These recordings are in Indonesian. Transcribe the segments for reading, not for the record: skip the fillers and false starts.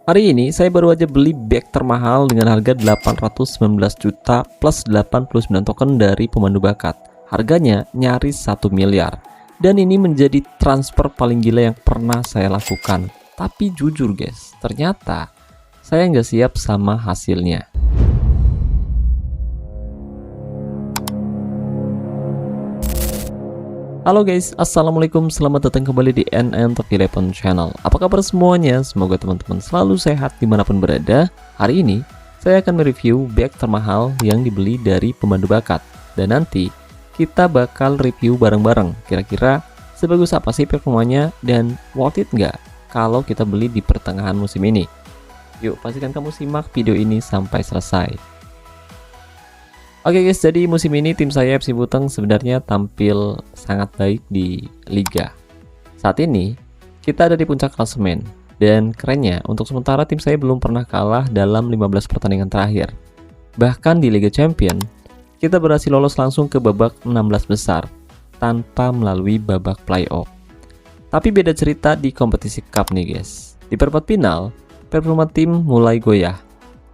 Hari ini saya baru aja beli bag termahal dengan harga 819 juta plus 89 token dari pemandu bakat. Harganya nyaris 1 miliar. Dan ini menjadi transfer paling gila yang pernah saya lakukan. Tapi jujur guys, ternyata saya nggak siap sama hasilnya. Halo guys, assalamualaikum, selamat datang kembali di NN Top 11 Channel. Apa kabar semuanya? Semoga teman-teman selalu sehat dimanapun berada. Hari ini saya akan mereview bag termahal yang dibeli dari pemandu bakat. Dan nanti kita bakal review bareng-bareng. Kira-kira sebagus apa sih performanya dan worth it nggak kalau kita beli di pertengahan musim ini? Yuk, pastikan kamu simak video ini sampai selesai. Oke guys, jadi musim ini tim saya FC Buteng sebenarnya tampil sangat baik di Liga. Saat ini kita ada di puncak klasemen, dan kerennya untuk sementara tim saya belum pernah kalah dalam 15 pertandingan terakhir. Bahkan di Liga Champion kita berhasil lolos langsung ke babak 16 besar tanpa melalui babak playoff. Tapi beda cerita di kompetisi cup nih guys. Di perempat final performa tim mulai goyah.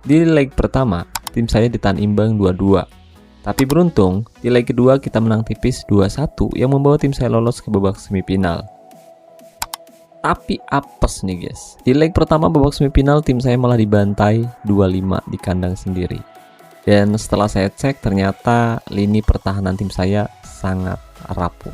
Di leg pertama tim saya ditahan imbang 2-2. Tapi beruntung, di leg kedua kita menang tipis 2-1 yang membawa tim saya lolos ke babak semifinal. Tapi apes nih guys. Di leg pertama babak semifinal tim saya malah dibantai 2-5 di kandang sendiri. Dan setelah saya cek ternyata lini pertahanan tim saya sangat rapuh.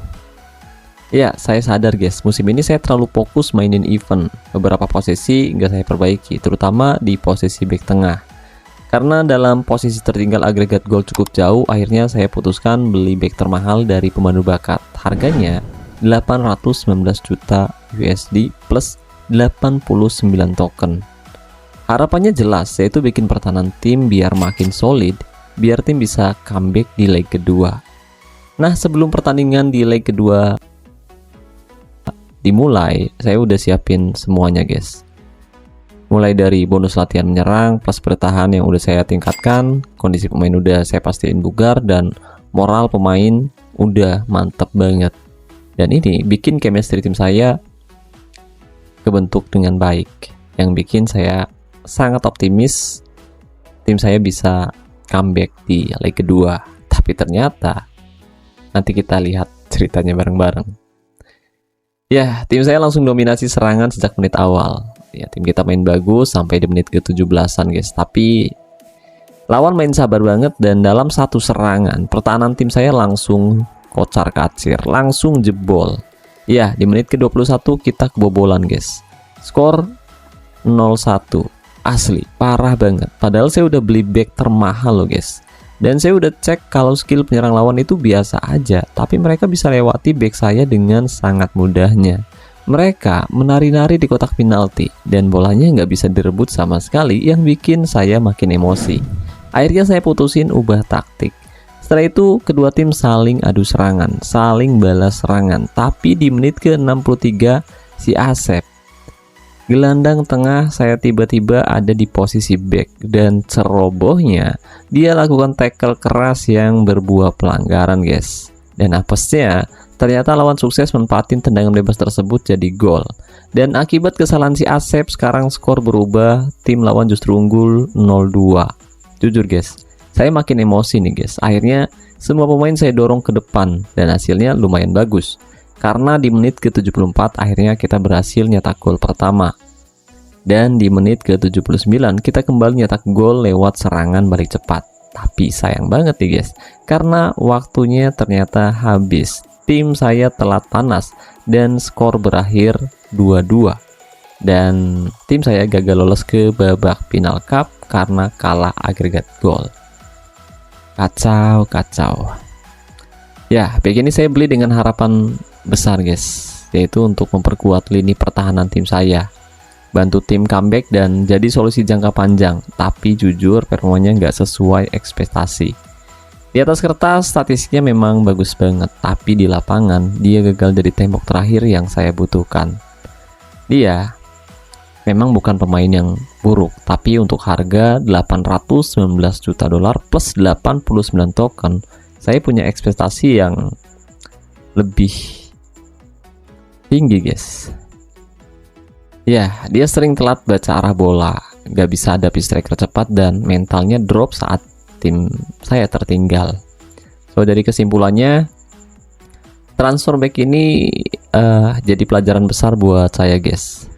Ya, saya sadar guys, musim ini saya terlalu fokus mainin event. Beberapa posisi nggak saya perbaiki, terutama di posisi back tengah. Karena dalam posisi tertinggal agregat gol cukup jauh, akhirnya saya putuskan beli back termahal dari pemandu bakat. Harganya 819 juta USD plus 89 token. Harapannya jelas, yaitu bikin pertahanan tim biar makin solid, biar tim bisa comeback di leg kedua. Nah, sebelum pertandingan di leg kedua dimulai, saya udah siapin semuanya guys. Mulai dari bonus latihan menyerang, plus bertahan yang udah saya tingkatkan, kondisi pemain udah saya pastiin bugar, dan moral pemain udah mantep banget. Dan ini bikin chemistry tim saya kebentuk dengan baik, yang bikin saya sangat optimis tim saya bisa comeback di leg kedua. Tapi ternyata nanti kita lihat ceritanya bareng-bareng. Ya, tim saya langsung dominasi serangan sejak menit awal. Ya, tim kita main bagus sampai di menit ke-17an guys. Tapi lawan main sabar banget, dan dalam satu serangan pertahanan tim saya langsung kocar-kacir, langsung jebol. Ya, di menit ke-21 kita kebobolan guys. Skor 0-1. Asli, parah banget. Padahal saya udah beli back termahal loh guys. Dan saya udah cek kalau skill penyerang lawan itu biasa aja, tapi mereka bisa lewati back saya dengan sangat mudahnya. Mereka menari-nari di kotak penalti, dan bolanya nggak bisa direbut sama sekali, yang bikin saya makin emosi. Akhirnya saya putusin ubah taktik. Setelah itu kedua tim saling adu serangan, saling balas serangan. Tapi di menit ke-63 si Asep, gelandang tengah, saya tiba-tiba ada di posisi back, dan cerobohnya dia lakukan tackle keras yang berbuah pelanggaran guys. Dan apesnya, ternyata lawan sukses manfaatin tendangan bebas tersebut jadi gol. Dan akibat kesalahan si Asep, sekarang skor berubah, tim lawan justru unggul 0-2. Jujur guys, saya makin emosi nih guys. Akhirnya semua pemain saya dorong ke depan, dan hasilnya lumayan bagus. Karena di menit ke-74 akhirnya kita berhasil nyetak gol pertama. Dan di menit ke-79 kita kembali nyetak gol lewat serangan balik cepat. Tapi sayang banget nih guys, karena waktunya ternyata habis. Tim saya telat panas dan skor berakhir 2-2. Dan tim saya gagal lolos ke babak final cup karena kalah agregat gol. Kacau. Ya, begini saya beli dengan harapan besar guys, yaitu untuk memperkuat lini pertahanan tim saya, bantu tim comeback dan jadi solusi jangka panjang. Tapi jujur performanya nggak sesuai ekspektasi. Di atas kertas statistiknya memang bagus banget, tapi di lapangan dia gagal dari tembok terakhir yang saya butuhkan. Dia memang bukan pemain yang buruk, tapi untuk harga 819 juta dolar plus 89 token, saya punya ekspektasi yang lebih tinggi guys. Ya, dia sering telat baca arah bola, gak bisa hadapi striker cepat, dan mentalnya drop saat tim saya tertinggal. So, dari kesimpulannya, transfer back ini jadi pelajaran besar buat saya, guys.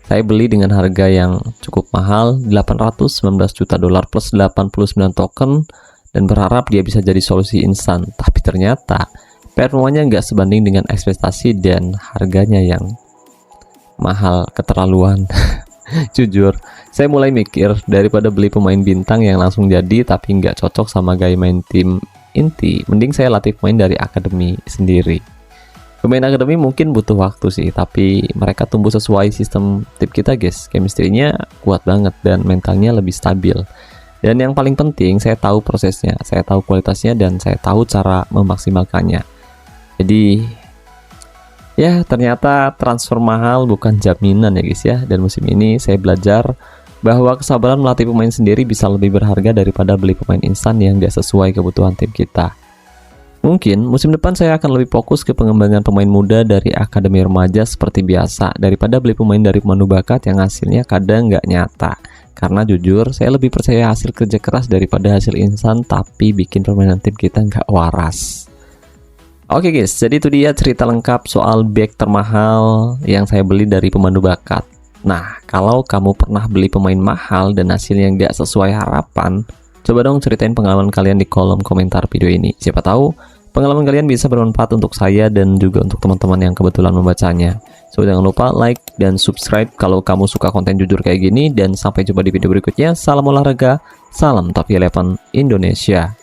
Saya beli dengan harga yang cukup mahal, 819 juta dolar plus 89 token, dan berharap dia bisa jadi solusi instan. Tapi ternyata performanya nggak sebanding dengan ekspektasi dan harganya yang mahal keterlaluan. Jujur, saya mulai mikir daripada beli pemain bintang yang langsung jadi tapi nggak cocok sama gaya main tim inti, mending saya latih pemain dari akademi sendiri. Pemain akademi mungkin butuh waktu sih, tapi mereka tumbuh sesuai sistem tim kita, guys. Chemistry-nya kuat banget dan mentalnya lebih stabil. Dan yang paling penting, saya tahu prosesnya, saya tahu kualitasnya, dan saya tahu cara memaksimalkannya. Jadi ya, ternyata transfer mahal bukan jaminan ya, guys ya. Dan musim ini saya belajar bahwa kesabaran melatih pemain sendiri bisa lebih berharga daripada beli pemain instan yang gak sesuai kebutuhan tim kita. Mungkin musim depan saya akan lebih fokus ke pengembangan pemain muda dari akademi remaja seperti biasa daripada beli pemain dari pemandu bakat yang hasilnya kadang nggak nyata. Karena jujur, saya lebih percaya hasil kerja keras daripada hasil instan tapi bikin permainan tim kita nggak waras. Oke guys, jadi itu dia cerita lengkap soal back termahal yang saya beli dari pemandu bakat. Nah, kalau kamu pernah beli pemain mahal dan hasilnya nggak sesuai harapan, coba dong ceritain pengalaman kalian di kolom komentar video ini. Siapa tahu pengalaman kalian bisa bermanfaat untuk saya dan juga untuk teman-teman yang kebetulan membacanya. So, jangan lupa like dan subscribe kalau kamu suka konten jujur kayak gini. Dan sampai jumpa di video berikutnya. Salam olahraga, salam Top 11 Indonesia.